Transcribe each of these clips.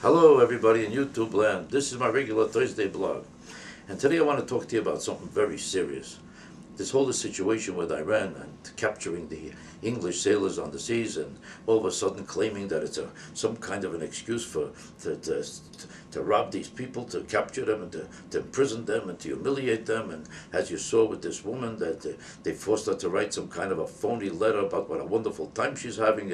Hello everybody in YouTube land. This is my regular Thursday blog. And today I want to talk to you about something very serious. This whole situation with Iran and capturing the English sailors on the seas and all of a sudden claiming that it's some kind of an excuse to rob these people, to capture them and to imprison them and to humiliate them. And as you saw with this woman, that they forced her to write some kind of a phony letter about what a wonderful time she's having,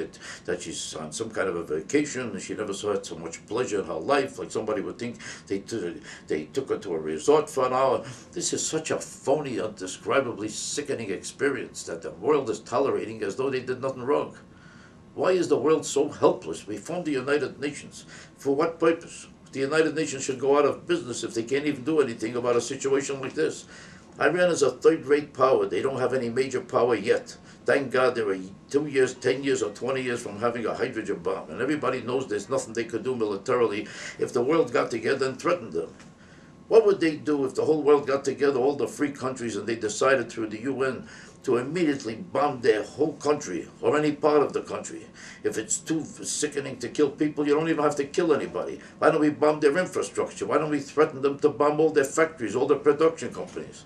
that she's on some kind of a vacation and she never saw so much pleasure in her life, like somebody would think they took her to a resort for an hour. This is such a phony, undescribably sickening experience that the world is tolerating as though they did nothing wrong. Why is the world so helpless? We formed the United Nations. For what purpose? The United Nations should go out of business if they can't even do anything about a situation like this. Iran is a third-rate power. They don't have any major power yet. Thank God they were 2 years, 10 years, or 20 years from having a hydrogen bomb. And everybody knows there's nothing they could do militarily if the world got together and threatened them. What would they do if the whole world got together, all the free countries, and they decided through the UN to immediately bomb their whole country or any part of the country? If it's too sickening to kill people, you don't even have to kill anybody. Why don't we bomb their infrastructure? Why don't we threaten them to bomb all their factories, all their production companies?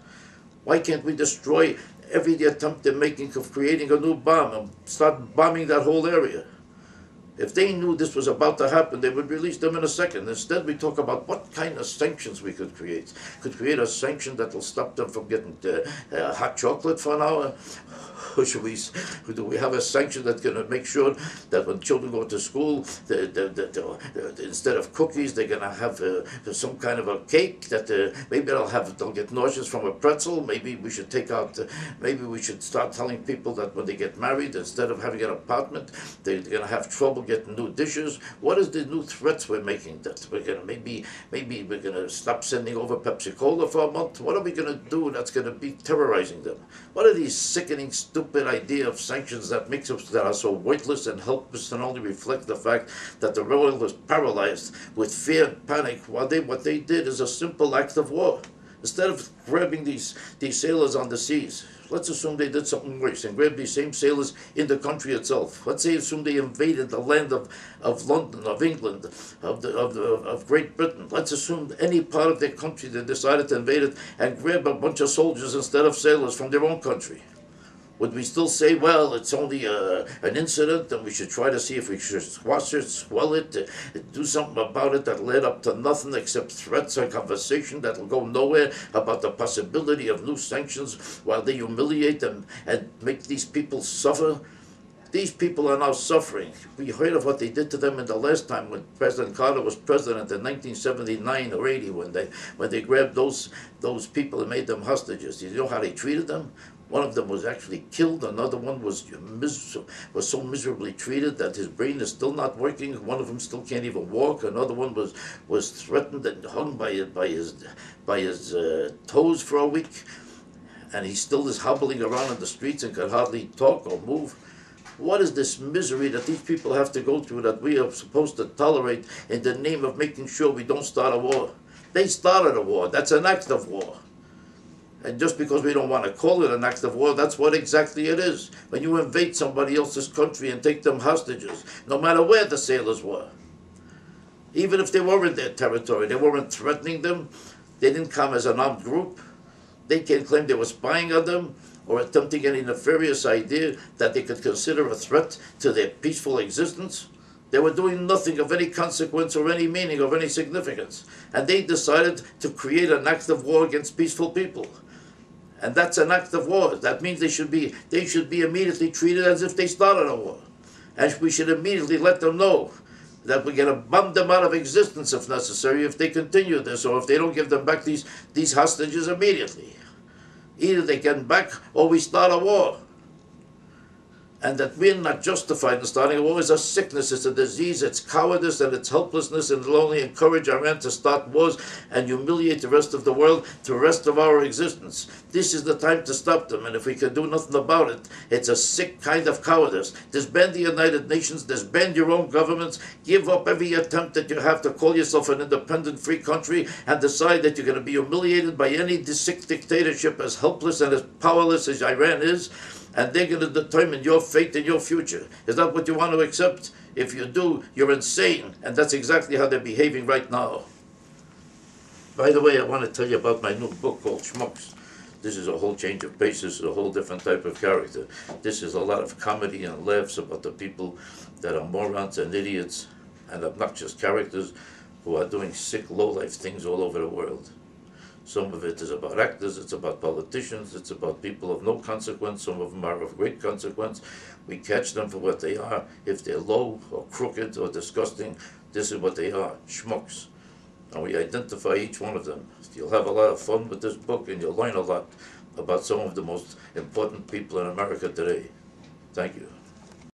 Why can't we destroy every attempt they're making of creating a new bomb and start bombing that whole area? If they knew this was about to happen, they would release them in a second. Instead, we talk about what kind of sanctions we could create. Could create a sanction that will stop them from getting hot chocolate for an hour? Or do we have a sanction that's going to make sure that when children go to school, instead of cookies, they're going to have some kind of a cake that maybe they'll get nauseous from a pretzel? Maybe we should maybe we should start telling people that when they get married, instead of having an apartment, they're going to have trouble getting new dishes. What is the new threats we're making? That we're going to maybe we're going to stop sending over Pepsi Cola for a month? What are we going to do that's going to be terrorizing them? What are these sickening, stupid idea of sanctions that are so weightless and helpless and only reflect the fact that the world was paralyzed with fear and panic? What they did is a simple act of war. Instead of grabbing these sailors on the seas, let's assume they did something worse and grabbed these same sailors in the country itself. Let's assume they invaded the land of London, of England, of Great Britain. Let's assume any part of their country they decided to invade it and grab a bunch of soldiers instead of sailors from their own country. Would we still say, well, it's only an incident and we should try to see if we should squash it, swell it, do something about it that led up to nothing except threats and conversation that will go nowhere about the possibility of new sanctions while they humiliate them and make these people suffer? These people are now suffering. We heard of what they did to them in the last time when President Carter was president in 1979 or 80 when they grabbed those people and made them hostages. You know how they treated them? One of them was actually killed. Another one was so miserably treated that his brain is still not working. One of them still can't even walk. Another one was threatened and hung by his toes for a week, and he still is hobbling around in the streets and can hardly talk or move. What is this misery that these people have to go through that we are supposed to tolerate in the name of making sure we don't start a war? They started a war. That's an act of war. And just because we don't want to call it an act of war, that's what exactly it is. When you invade somebody else's country and take them hostages, no matter where the sailors were. Even if they were in their territory, they weren't threatening them. They didn't come as an armed group. They can't claim they were spying on them or attempting any nefarious idea that they could consider a threat to their peaceful existence. They were doing nothing of any consequence or any meaning of any significance. And they decided to create an act of war against peaceful people. And that's an act of war. That means they should be immediately treated as if they started a war. And we should immediately let them know that we're going to bomb them out of existence if necessary if they continue this, or if they don't give them back these hostages immediately. Either they get them back or we start a war. And that we're not justified in starting a war is a sickness, it's a disease, it's cowardice and it's helplessness, and it'll only encourage Iran to start wars and humiliate the rest of the world, the rest of our existence. This is the time to stop them, and if we can do nothing about it, it's a sick kind of cowardice. Disband the United Nations, disband your own governments, give up every attempt that you have to call yourself an independent free country, and decide that you're going to be humiliated by any sick dictatorship as helpless and as powerless as Iran is. And they're going to determine your fate and your future. Is that what you want to accept? If you do, you're insane, and that's exactly how they're behaving right now. By the way, I want to tell you about my new book called Scmucks. This is a whole change of pace. This is a whole different type of character. This is a lot of comedy and laughs about the people that are morons and idiots and obnoxious characters who are doing sick, low-life things all over the world. Some of it is about actors, it's about politicians, it's about people of no consequence, some of them are of great consequence. We catch them for what they are. If they're low or crooked or disgusting, this is what they are, schmucks. And we identify each one of them. You'll have a lot of fun with this book and you'll learn a lot about some of the most important people in America today. Thank you.